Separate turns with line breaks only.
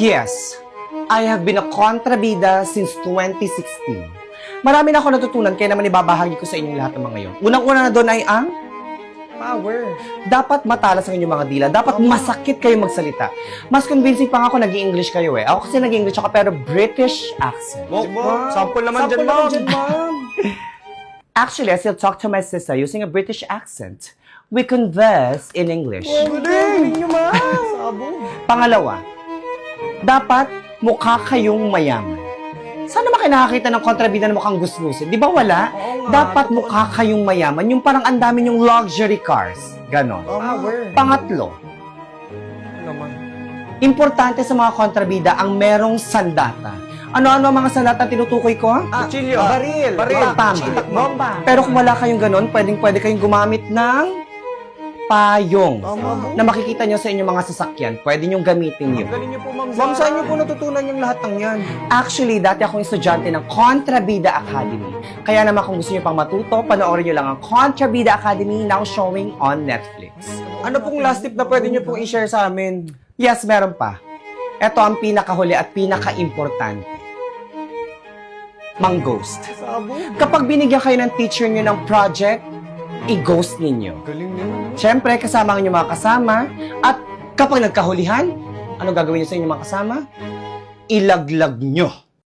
Yes, I have been a kontrabida since 2016. Marami na ako natutunan, kaya naman ibabahagi ko sa inyong lahat ng mga yon. Unang-una na doon ay ang
Power.
dapat matalas ang inyong mga dila. Dapat masakit kayo magsalita. Mas convincing pa nga ako nag-i-English kayo eh. Ako kasi nag-i-English ako pero British accent.
Sample naman dyan, ma'am.
Actually, I still talk to my sister using a British accent. We converse in English.
Galing nyo, ma'am. Sabog.
Pangalawa, dapat mukha kayong mayaman. Sana ba kayo nakakita ng kontrabida na mukhang gusgusin? Di ba wala?
Oo nga,
Dapat
totoo
mukha kayong mayaman. Yung parang ang dami yung luxury cars. Ganon.
Power.
Pangatlo,
Ano naman?
importante sa mga kontrabida ang merong sandata. Ano-ano ang mga sandata tinutukoy ko?
Kutsilyo. Baril.
Tama.
Bomba.
Pero kung wala kayong ganon, pwede kayong gumamit ng payong na makikita nyo sa inyong mga sasakyan. Pwede nyo gamitin yun.
Galing nyo po, ma'am. Ma'am, saan nyo po natutunan yung lahat ng yan?
Actually, dati akong estudyante ng Kontrabida Academy. Kaya naman kung gusto nyo pang matuto, panoorin nyo lang ang Kontrabida Academy now showing on Netflix.
Ano pong last tip na pwede nyo pong i-share sa amin?
Yes, meron pa. Ito ang pinakahuli at pinaka-importante. Mang-ghost.
Sabog.
Kapag binigyan kayo ng teacher nyo ng project, i-ghost ninyo.
Galing nyo.
Siyempre, kasama ang inyong mga kasama. At kapag nagkahulihan, ano gagawin nyo sa inyong mga kasama? Ilaglag nyo.